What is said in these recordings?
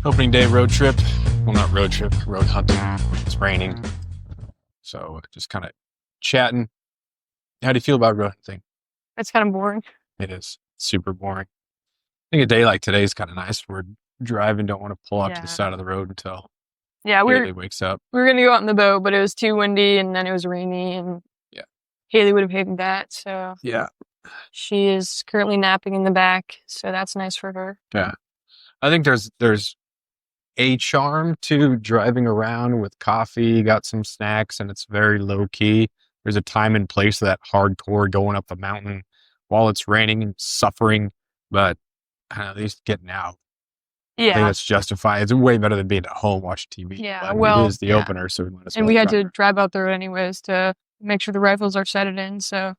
Opening day road trip. Well, not road trip, road hunting. It's raining. So just kind of chatting. How do you feel about road hunting? It's kind of boring. It is super boring. I think a day like today is kind of nice. We're driving, don't want to pull out to the Yeah. side of the road until Yeah, Haley wakes up. we were gonna go out in the boat, but it was too windy and then it was rainy and Yeah. Haley would have hated that. So Yeah. she is currently napping in the back, so that's nice for her. Yeah. I think there's a charm to driving around with coffee, got some snacks, and it's very low key. There's a time and place for that hardcore going up the mountain while it's raining and suffering, but at least getting out. I think Yeah. that's justified. It's way better than being at home watching TV. Yeah, But well, it is the yeah. opener, so we might as And well we had try. to drive out there anyways to make sure the rifles are set it in, so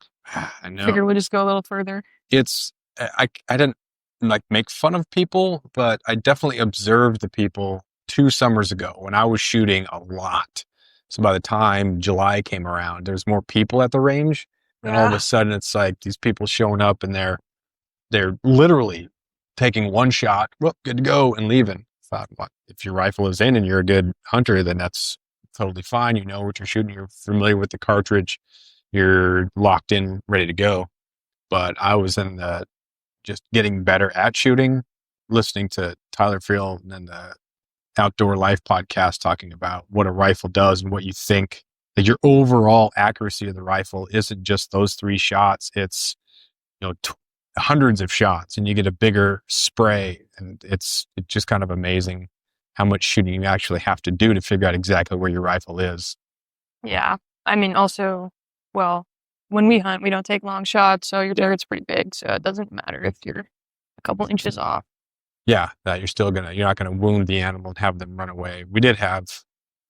I know. figured we'd just go a little further. It's I didn't like make fun of people, but I definitely observed the people 2 summers ago when I was shooting a lot. So by the time July came around, there's more people at the range, and all of Yeah. a sudden it's like these people showing up and they're literally taking one shot, well, good to go, and leaving. Thought, well, if your rifle is in and you're a good hunter, then that's totally fine. You know what you're shooting. You're familiar with the cartridge. You're locked in, ready to go. But I was in the just getting better at shooting, listening to Tyler Field and the Outdoor Life podcast talking about what a rifle does and what you think that your overall accuracy of the rifle isn't just those 3 shots. It's, hundreds of shots and you get a bigger spray. And it's just kind of amazing how much shooting you actually have to do to figure out exactly where your rifle is. Yeah. I mean, also, well, when we hunt, we don't take long shots, so your target's pretty big, so it doesn't matter if you're a couple inches off. Yeah, that you're not gonna wound the animal and have them run away. We did have,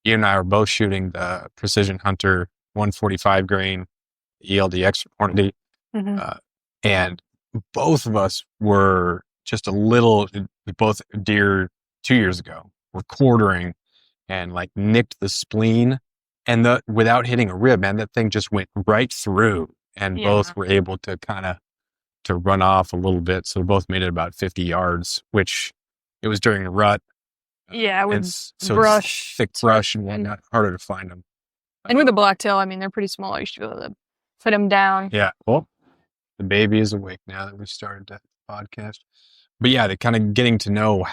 you and I were both shooting the Precision Hunter 145 grain ELDX Hornady, and both of us were just a little. We both deer 2 years ago were quartering and like nicked the spleen, and without hitting a rib, man, that thing just went right through, and Yeah. both were able to kind of to run off a little bit. So we both made it about 50 yards, which it was during the rut. Yeah, with It's brush. thick brush and whatnot, harder to find them. And with a blacktail, I mean, they're pretty small. You should be able to put them down. Yeah. Well, the baby is awake now that we started the podcast. But yeah, the kind of getting to know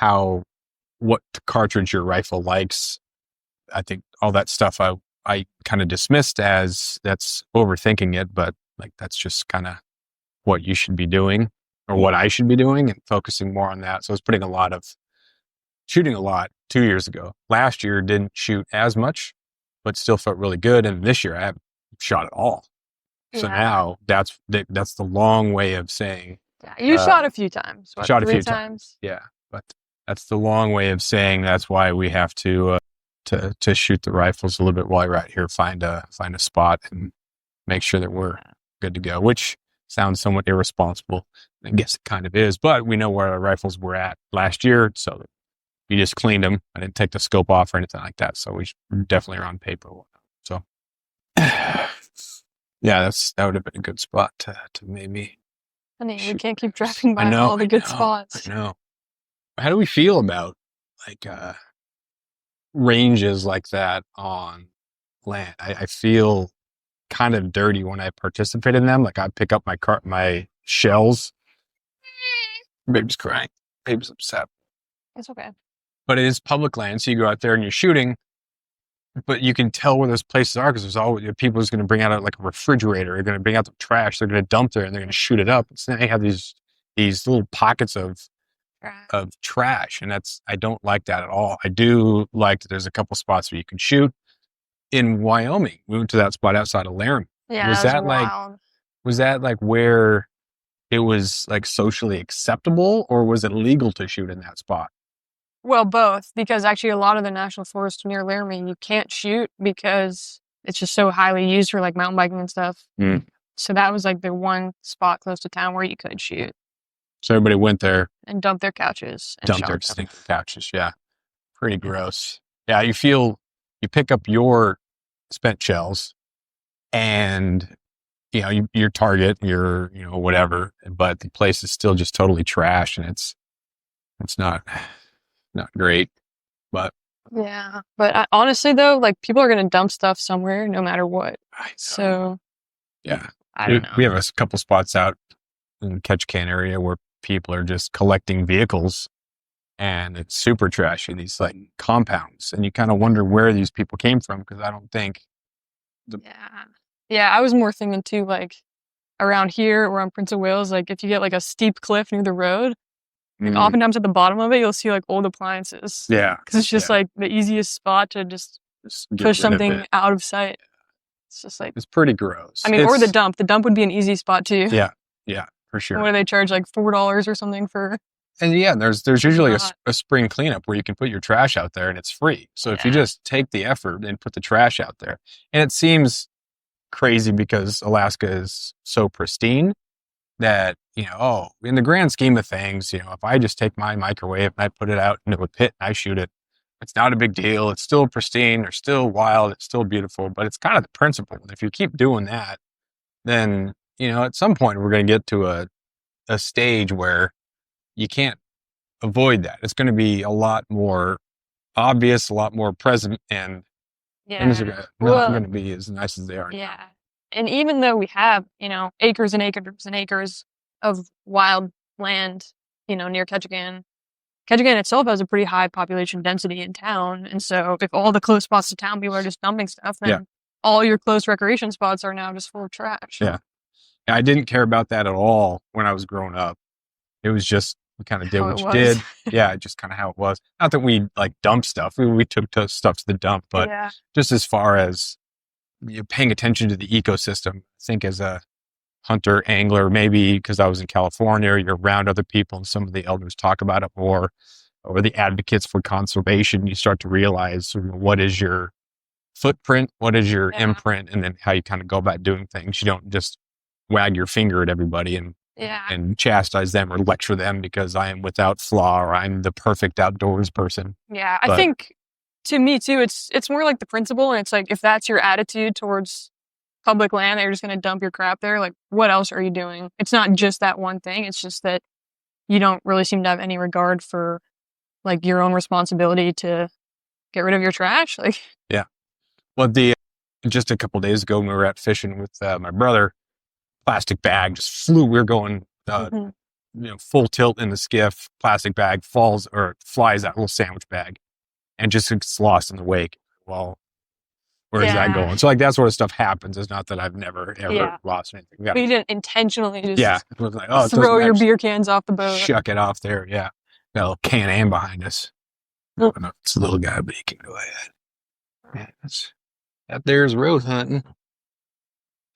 what cartridge your rifle likes. I think all that stuff I kind of dismissed as that's overthinking it, but like that's just kind of what you should be doing or what I should be doing and focusing more on that. So I was shooting a lot 2 years ago. Last year didn't shoot as much, but still felt really good. And this year I haven't shot at all. So Yeah. now that's the long way of saying. Yeah, you shot a few times. What, Shot a 3 few times. Yeah. But that's the long way of saying that's why we have to shoot the rifles a little bit while you're out here, find a spot and make sure that we're good to go, which sounds somewhat irresponsible. I guess it kind of is, but we know where our rifles were at last year. So you just cleaned them. I didn't take the scope off or anything like that. So we definitely are on paper. So yeah, that would have been a good spot to maybe. Honey, we can't keep driving by I know, all the good spots. I know. How do we feel about like ranges like that on land? I feel kind of dirty when I participate in them. Like I pick up my shells. Baby's crying. Baby's upset. It's okay. But it is public land, so you go out there and you're shooting. But you can tell where those places are because there's always people who's going to bring out like a refrigerator. They're going to bring out the trash. They're going to dump there and they're going to shoot it up. So now you have these little pockets of trash, and I don't like that at all. I do like that there's a couple spots where you can shoot. In Wyoming, we went to that spot outside of Laramie. Yeah, was that wild. was that like where it was like socially acceptable, or was it legal to shoot in that spot? Well, both, because actually a lot of the national forest near Laramie, you can't shoot because it's just so highly used for like mountain biking and stuff. So that was like the one spot close to town where you could shoot. So everybody went there and dumped their couches. And dumped their stinking couches. Yeah. Pretty gross. Yeah. You pick up your spent shells and, your target, your, whatever, but the place is still just totally trash and it's not not great, but Yeah. But honestly, though, like people are going to dump stuff somewhere no matter what. I know. So, Yeah. I don't know. We have a couple spots out in the Ketchikan area where people are just collecting vehicles, and it's super trashy, these like compounds. And you kind of wonder where these people came from, because I don't think Yeah. Yeah. I was more thinking too, like around here or on Prince of Wales, like if you get like a steep cliff near the road, like oftentimes at the bottom of it, you'll see like old appliances. Yeah. Because it's just like the easiest spot to just push something out of sight. It's just like, it's pretty gross. I mean, or the dump. The dump would be an easy spot too. Yeah. Yeah, for sure. What do they charge? Like $4 or something for? And yeah, there's usually a spring cleanup where you can put your trash out there and it's free. So if you just take the effort and put the trash out there, and it seems crazy because Alaska is so pristine that, in the grand scheme of things, if I just take my microwave and I put it out into a pit and I shoot it, it's not a big deal. It's still pristine. They're still wild. It's still beautiful, but it's kind of the principle. And if you keep doing that, then, at some point we're going to get to a stage where you can't avoid that. It's going to be a lot more obvious, a lot more present, and things are not going to be as nice as they are. Yeah. Now. And even though we have, acres and acres and acres of wild land, near Ketchikan, Ketchikan itself has a pretty high population density in town. And so if all the close spots to town people are just dumping stuff, then all your close recreation spots are now just full of trash. Yeah. I didn't care about that at all when I was growing up. It was just, we kind of did what you did. Yeah, just kind of how it was. Not that we like dumped stuff. We took stuff to the dump, but just as far as paying attention to the ecosystem, I think as a hunter, angler, maybe because I was in California, you're around other people and some of the elders talk about it more, or the advocates for conservation, you start to realize what is your footprint, what is your imprint, and then how you kind of go about doing things. You don't just wag your finger at everybody and chastise them or lecture them because I am without flaw or I'm the perfect outdoors person. Yeah, I think to me too, it's more like the principle, and it's like if that's your attitude towards public land, that you're just going to dump your crap there, like what else are you doing? It's not just that one thing. It's just that you don't really seem to have any regard for like your own responsibility to get rid of your trash. Like, yeah. Well, just a couple of days ago when we were out fishing with my brother, plastic bag just flew. We were going, full tilt in the skiff. Plastic bag flies out, little sandwich bag, and just gets lost in the wake. Well, where's that going? So like that sort of stuff happens. It's not that I've never ever lost anything. You didn't intentionally just it was like, throw your beer cans off the boat. Shuck it off there. Yeah. Got a little Can-Am behind us. Oh. No, it's a little guy, but he can go ahead. Yeah, that there's road hunting.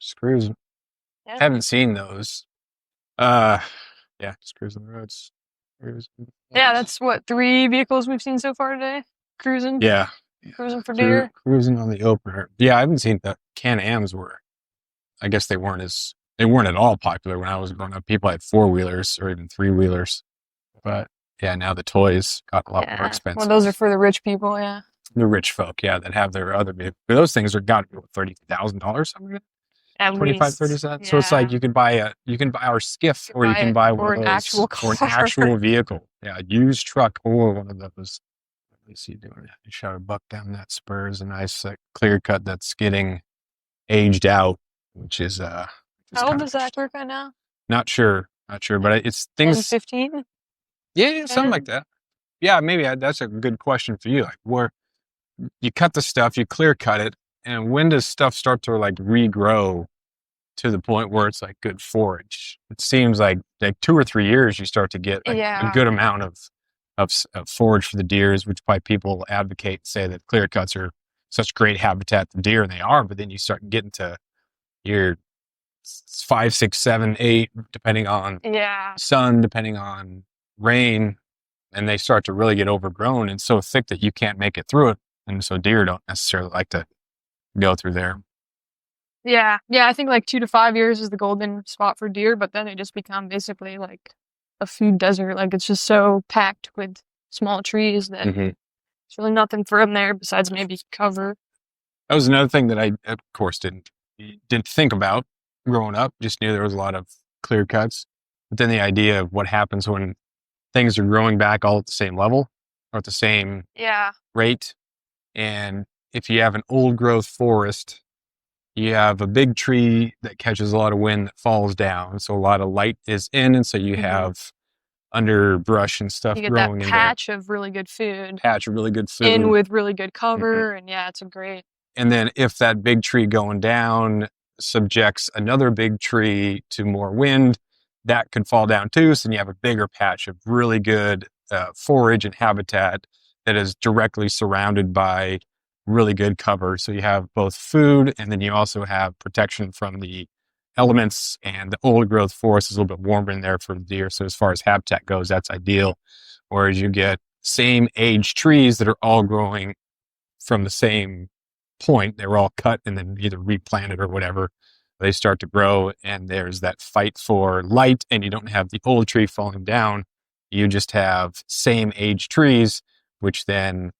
Just cruising. Yeah. Haven't seen those. Just cruising the roads. Yeah, that's what, 3 vehicles we've seen so far today? Cruising? Yeah. Cruising for deer? Cruising on the opener. Yeah, I haven't seen the Can-Ams I guess they weren't at all popular when I was growing up. People had 4-wheelers or even 3-wheelers. But yeah, now the toys got a lot more expensive. Well, those are for the rich people, yeah. The rich folk, that have their other vehicles. Those things are got to be $30,000 something. At 25, 30 cents. Yeah. So it's like you can buy our skiff, or you can buy one of those, actual car. Or an actual vehicle. Yeah, a used truck or one of those. Let me see you doing that. You shot a buck down that spur is a nice clear cut that's getting aged out, which is how old is that clear cut now? Not sure, but it's things. 15? Yeah, something like that. Yeah, maybe that's a good question for you. Like where you cut the stuff, you clear cut it. And when does stuff start to like regrow to the point where it's like good forage? It seems like 2 or 3 years you start to get a good amount of forage for the deers, which why people advocate and say that clear cuts are such great habitat for deer, and they are. But then you start getting to year 5, 6, 7, 8, depending on sun, depending on rain, and they start to really get overgrown and so thick that you can't make it through it. And so deer don't necessarily like to go through there. Yeah. I think like 2 to 5 years is the golden spot for deer, but then they just become basically like a food desert. Like it's just so packed with small trees that there's really nothing for them there besides maybe cover. That was another thing that I, of course, didn't think about growing up. Just knew there was a lot of clear cuts, but then the idea of what happens when things are growing back all at the same level. or at the same Yeah. rate. And if you have an old growth forest, you have a big tree that catches a lot of wind that falls down. So a lot of light is in. And so you have underbrush and stuff You get growing that in there. patch of really good food Patch of really good food. in with really good cover. And yeah, it's a great. And then if that big tree going down subjects another big tree to more wind, that could fall down too. So then you have a bigger patch of really good forage and habitat that is directly surrounded by really good cover. So you have both food, and then you also have protection from the elements, and the old growth forest is a little bit warmer in there for the deer. So as far as habitat goes, that's ideal. Whereas you get same age trees that are all growing from the same point. They were all cut and then either replanted or whatever. They start to grow, and there's that fight for light, and you don't have the old tree falling down. You just have same age trees, which then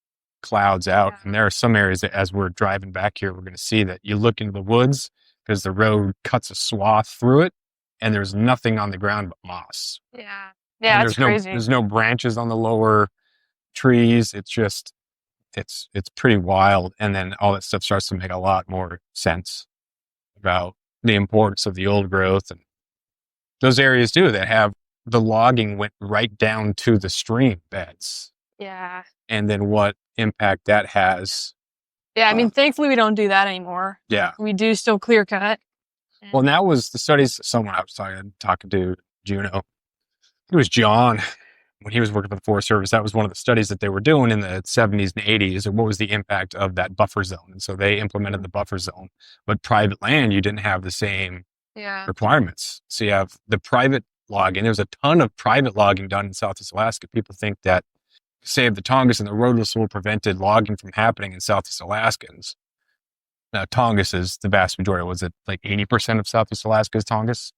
clouds out. Yeah. And there are some areas that as we're driving back here, we're going to see that you look into the woods because the road cuts a swath through it, and there's nothing on the ground but moss. Yeah. Yeah, And it's crazy. there's no branches on the lower trees. It's just, it's pretty wild. And then all that stuff starts to make a lot more sense about the importance of the old growth. And those areas too that have the logging went right down to the stream beds. Yeah. And then what impact that has. Yeah, I mean, thankfully we don't do that anymore. Yeah. We do still clear cut. Well, and that was the studies. Someone I was talking to, Juno. It was John when he was working for the Forest Service. That was one of the studies that they were doing in the 70s and 80s. And what was the impact of that buffer zone? And so they implemented the buffer zone. But private land, you didn't have the same requirements. So you have the private logging. There's a ton of private logging done in Southeast Alaska. People think that Save the Tongass and the roadless will prevented logging from happening in Southeast Alaskans. Now, Tongass is the vast majority. Was it like 80% of Southeast Alaska is Tongass?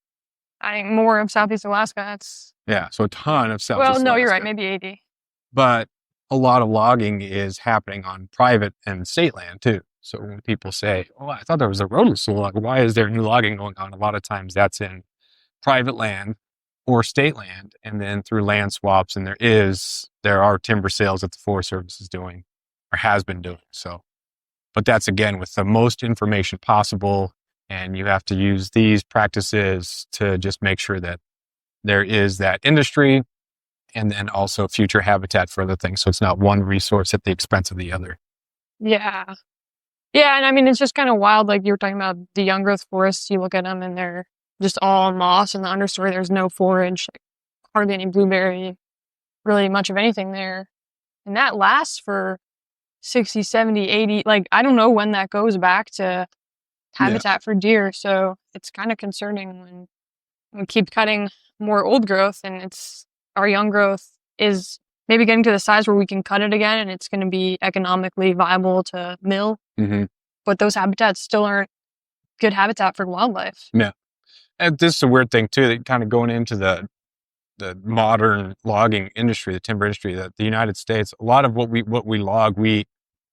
I think more of Southeast Alaska. That's so a ton of Southeast Alaska. Well, no, you're right. Maybe 80. But a lot of logging is happening on private and state land too. So when people say, "Oh, I thought there was a roadless log. Why is there new logging going on?" A lot of times that's in private land or state land, and then through land swaps. And there are timber sales that the Forest Service is doing or has been doing. So, but that's again with the most information possible, and you have to use these practices to just make sure that there is that industry and then also future habitat for other things. So it's not one resource at the expense of the other. Yeah. Yeah, and I mean, it's just kind of wild. Like you were talking about the young growth forests, you look at them and they're just all moss in the understory. There's no forage, like hardly any blueberry, really much of anything there. And that lasts for 60, 70, 80. Like, I don't know when that goes back to habitat for deer. So it's kind of concerning when we keep cutting more old growth and our young growth is maybe getting to the size where we can cut it again and it's going to be economically viable to mill. Mm-hmm. But those habitats still aren't good habitat for wildlife. Yeah. And this is a weird thing too, that kind of going into the modern logging industry, the timber industry, that the United States, a lot of what we log, we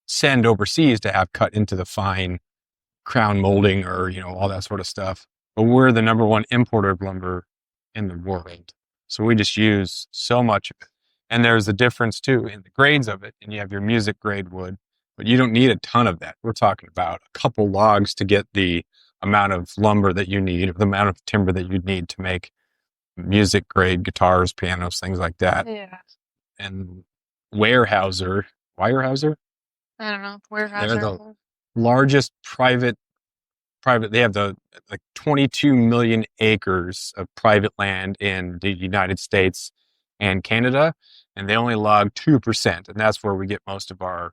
send overseas to have cut into the fine crown molding or, all that sort of stuff. But we're the number one importer of lumber in the world. So we just use so much of it. And there's a difference too in the grades of it. And you have your music grade wood, but you don't need a ton of that. We're talking about a couple logs to get the amount of lumber that you need, or the amount of timber that you need to make music grade guitars, pianos, things like that. Yeah. And Weyerhaeuser, I don't know. Weyerhaeuser. They're the largest private, they have the 22 million acres of private land in the United States and Canada, and they only log 2%. And that's where we get most of our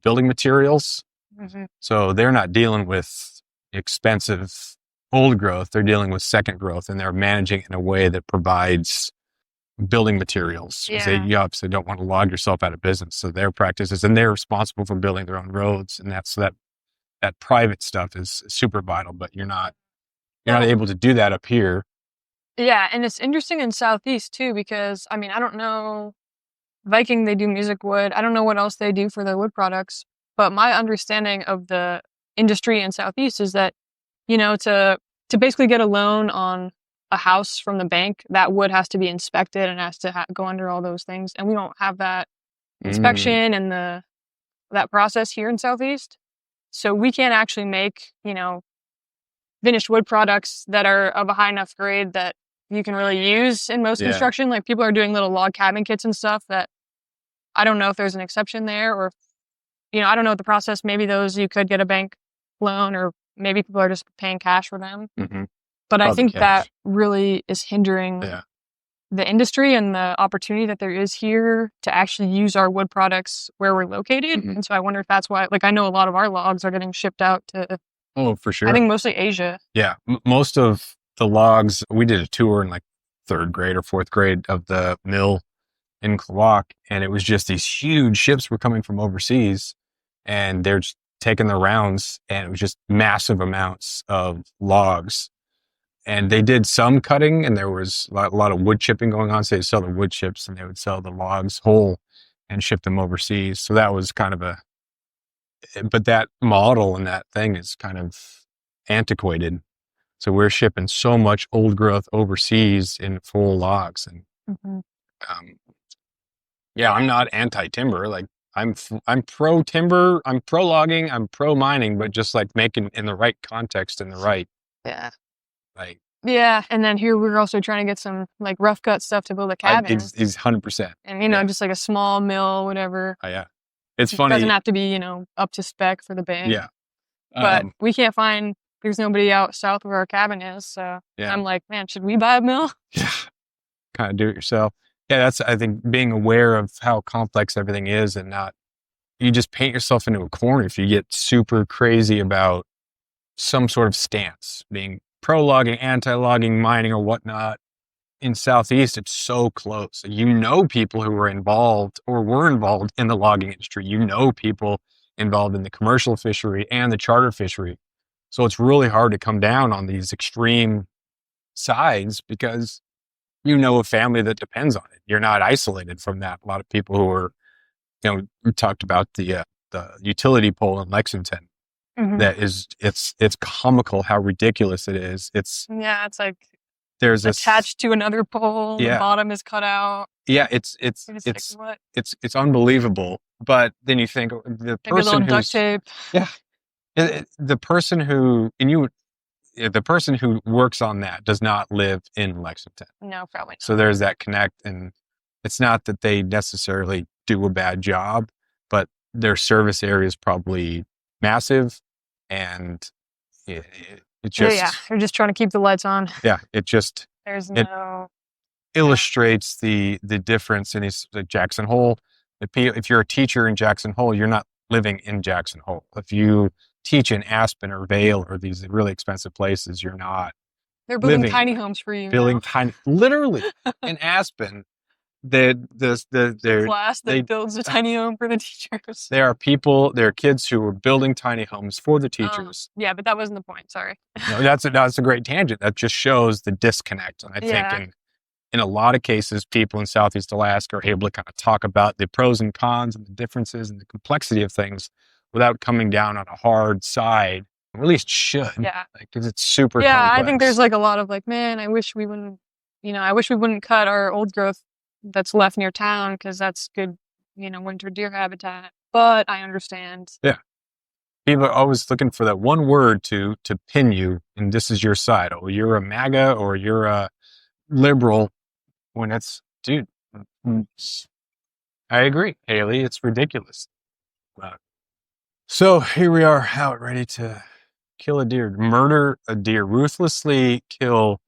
building materials. Mm-hmm. So they're not dealing with expensive old growth. They're dealing with second growth, and they're managing in a way that provides building materials. Yeah. You obviously don't want to log yourself out of business. So their practices, and they're responsible for building their own roads. And that private stuff is super vital, but you're not able to do that up here. Yeah. And it's interesting in Southeast too, because I mean, I don't know, Viking, they do music wood. I don't know what else they do for their wood products, but my understanding of the industry in Southeast is that, to basically get a loan on a house from the bank, that wood has to be inspected and has to go under all those things. And we don't have that inspection and that process here in Southeast. So we can't actually make, finished wood products that are of a high enough grade that you can really use in most construction. Like people are doing little log cabin kits and stuff that I don't know if there's an exception there or, I don't know the process. Maybe those you could get a bank loan or maybe people are just paying cash for them. Mm-hmm. But I think that really is hindering the industry and the opportunity that there is here to actually use our wood products where we're located. Mm-hmm. And so I wonder if that's why, I know a lot of our logs are getting shipped out to, for sure. I think mostly Asia. Yeah. Most of the logs, we did a tour in like 3rd grade or 4th grade of the mill in Klawock, and it was just these huge ships were coming from overseas and they're just taking their rounds, and it was just massive amounts of logs. And they did some cutting, and there was a lot of wood chipping going on. So they'd sell the wood chips and they would sell the logs whole and ship them overseas. So that was kind of but that model and that thing is kind of antiquated. So we're shipping so much old growth overseas in full logs. And I'm not anti-timber. Like I'm pro timber, I'm pro logging, I'm pro mining, but just like making in the right context and the right. Yeah. Like, yeah, and then here we're also trying to get some like rough cut stuff to build a cabin. He's 100%. And just like a small mill, whatever. Oh, yeah, it's funny. It doesn't have to be up to spec for the bank. Yeah, but we can't find. There's nobody out south where our cabin is, so I'm like, man, should we buy a mill? Yeah, kind of do it yourself. Yeah, that's I think being aware of how complex everything is, and not you just paint yourself into a corner if you get super crazy about some sort of stance, being pro-logging, anti-logging, mining, or whatnot. In Southeast, it's so close. People who were involved or were involved in the logging industry. People involved in the commercial fishery and the charter fishery. So it's really hard to come down on these extreme sides because a family that depends on it. You're not isolated from that. A lot of people who are, we talked about the utility pole in Lexington. Mm-hmm. That is, it's comical how ridiculous it is. It's like there's attached to another pole. Yeah. The bottom is cut out. Yeah, it's unbelievable. But then you think the person who's duct tape. Yeah, the person who the person who works on that does not live in Lexington. No, probably not. So there's that connect, and it's not that they necessarily do a bad job, but their service area is probably massive. And it just they're just trying to keep the lights on. Yeah, it illustrates the difference in Jackson Hole. If you're a teacher in Jackson Hole, you're not living in Jackson Hole. If you teach in Aspen or Vail or these really expensive places, you're not. They're building tiny homes for you. Literally in Aspen. The class that builds a tiny home for the teachers. There are kids who are building tiny homes for the teachers. Yeah, but that wasn't the point. Sorry. No, that's a great tangent. That just shows the disconnect. And I think in a lot of cases, people in Southeast Alaska are able to kind of talk about the pros and cons and the differences and the complexity of things without coming down on a hard side. Or at least should. Yeah. Because it's super complex. I think there's a lot of man, I wish we wouldn't cut our old growth that's left near town because that's good, winter deer habitat. But I understand. Yeah. People are always looking for that one word to pin you, and this is your side. Oh, you're a MAGA or you're a liberal. When it's, dude, I agree, Haley. It's ridiculous. So here we are out ready to kill a deer, murder a deer, ruthlessly kill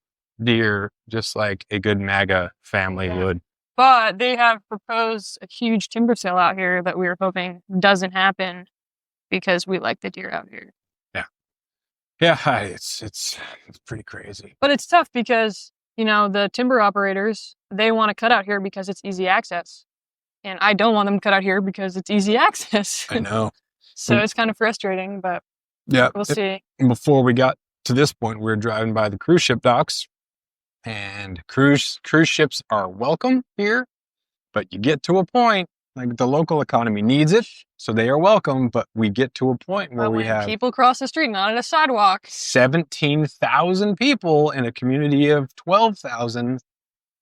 deer, just like a good MAGA family would. But they have proposed a huge timber sale out here that we were hoping doesn't happen because we like the deer out here. Yeah. Yeah, it's pretty crazy. But it's tough because, the timber operators, they want to cut out here because it's easy access. And I don't want them to cut out here because it's easy access. I know. So it's kind of frustrating, but we'll see. Before we got to this point, we were driving by the cruise ship docks. And cruise ships are welcome here, but you get to a point, like the local economy needs it, so they are welcome, but we get to a point where we have people cross the street, not at a sidewalk. 17,000 people in a community of 12,000.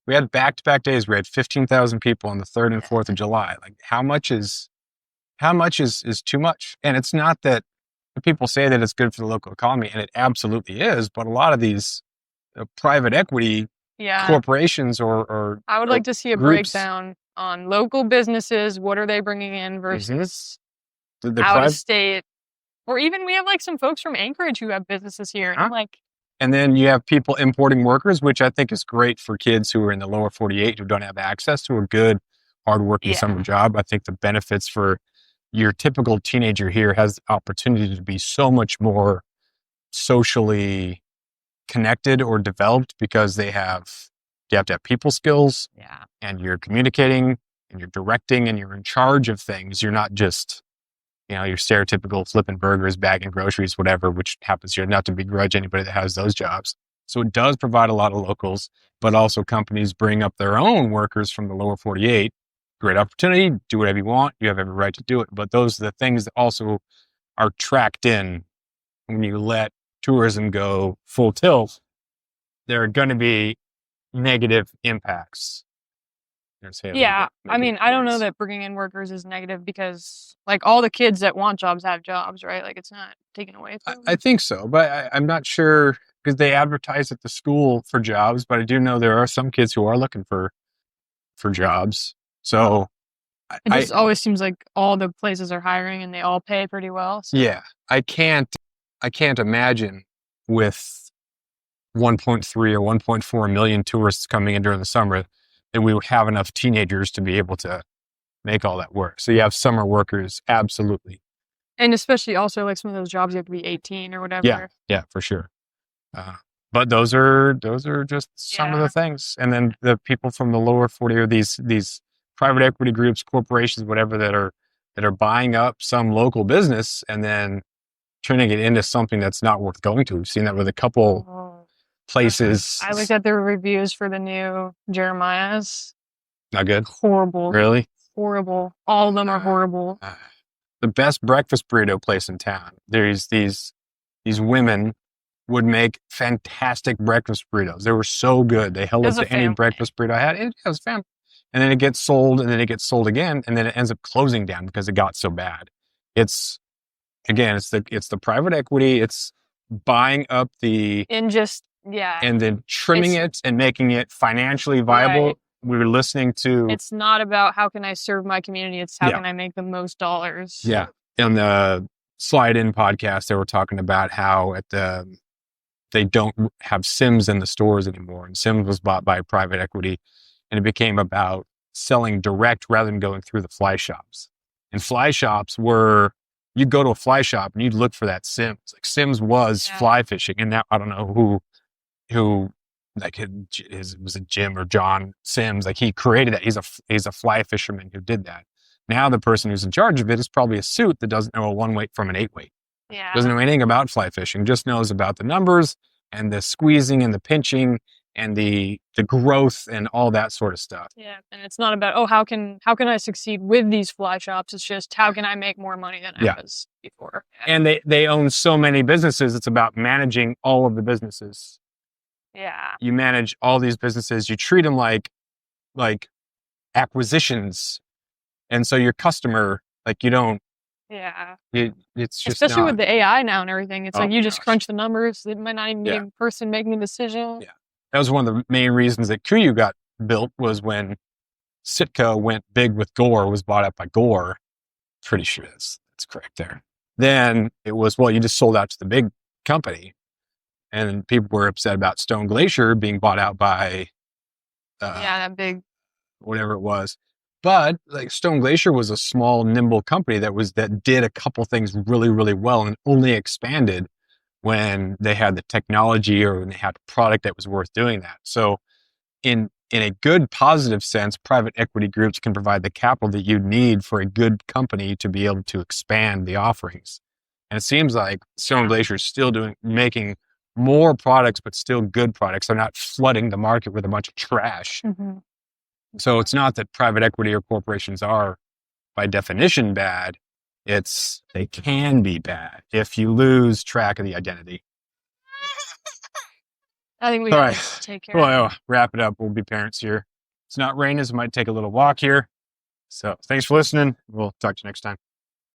We had back-to-back days. We had 15,000 people on the 3rd and 4th of July. Like how much is too much? And it's not that people say that it's good for the local economy, and it absolutely is. But a lot of these private equity corporations or I would like to see a groups, breakdown on local businesses. What are they bringing in versus the out of state? Or even we have like some folks from Anchorage who have businesses here. And I'm like, and then you have people importing workers, which I think is great for kids who are in the lower 48 who don't have access to a good, hardworking summer job. I think the benefits for your typical teenager here has the opportunity to be so much more socially connected or developed because you have to have people skills, and you're communicating and you're directing and you're in charge of things. You're not just, your stereotypical flipping burgers, bagging groceries, whatever, which happens here. Not to begrudge anybody that has those jobs. So it does provide a lot of locals, but also companies bring up their own workers from the lower 48. Great opportunity, do whatever you want. You have every right to do it. But those are the things that also are tracked in when you let tourism go full tilt. There are going to be negative impacts. I mean, I don't know that bringing in workers is negative because like all the kids that want jobs have jobs, right? Like it's not taken away from them. I think so, but I'm not sure because they advertise at the school for jobs, but I do know there are some kids who are looking for jobs. So it just always seems like all the places are hiring and they all pay pretty well. So. Yeah, I can't imagine with 1.3 or 1.4 million tourists coming in during the summer that we would have enough teenagers to be able to make all that work. So you have summer workers, absolutely. And especially also like some of those jobs you have to be 18 or whatever. Yeah, for sure. But those are just some of the things. And then the people from the lower 40 or these private equity groups, corporations, whatever that are buying up some local business and then turning it into something that's not worth going to. We've seen that with a couple places. I looked at the reviews for the new Jeremiah's. Not good. Horrible. Really? Horrible. All of them are horrible. The best breakfast burrito place in town. There's these women would make fantastic breakfast burritos. They were so good. They held up to any breakfast burrito I had. It was family. And then it gets sold, and then it gets sold again, and then it ends up closing down because it got so bad. It's the private equity. It's buying up and then trimming it and making it financially viable. Right. We were listening to. It's not about how can I serve my community. It's how can I make the most dollars. Yeah. On the Slide In podcast, they were talking about how they don't have Sims in the stores anymore, and Sims was bought by private equity. And it became about selling direct rather than going through the fly shops. And fly shops were, you'd go to a fly shop and you'd look for that Sims. Like Sims was fly fishing. And now I don't know who like it was a Jim or John Sims. Like he created that. He's a fly fisherman who did that. Now the person who's in charge of it is probably a suit that doesn't know a 1-weight from an 8-weight. Yeah. Doesn't know anything about fly fishing, just knows about the numbers and the squeezing and the pinching and the growth and all that sort of stuff. Yeah, and it's not about, how can I succeed with these fly shops? It's just, how can I make more money than I was before? Yeah. And they own so many businesses. It's about managing all of the businesses. Yeah. You manage all these businesses. You treat them like acquisitions. And so your customer, like you don't. Yeah. It's just especially with the AI now and everything. It's like you just crunch the numbers. It might not even be a person making the decision. Yeah. That was one of the main reasons that Kuiu got built was when Sitka went big with Gore, was bought up by Gore. Pretty sure that's correct there. Then it was, you just sold out to the big company. And people were upset about Stone Glacier being bought out by that big whatever it was. But like Stone Glacier was a small, nimble company that did a couple things really, really well and only expanded when they had the technology or when they had a product that was worth doing that. So in a good positive sense, private equity groups can provide the capital that you need for a good company to be able to expand the offerings. And it seems like Stone Glacier is still making more products, but still good products. They're not flooding the market with a bunch of trash. Mm-hmm. So it's not that private equity or corporations are by definition bad. They can be bad if you lose track of the identity. I think we All gotta right. take care Well, of it. wrap it up. We'll be parents here. It's not raining, so might take a little walk here. So thanks for listening. We'll talk to you next time.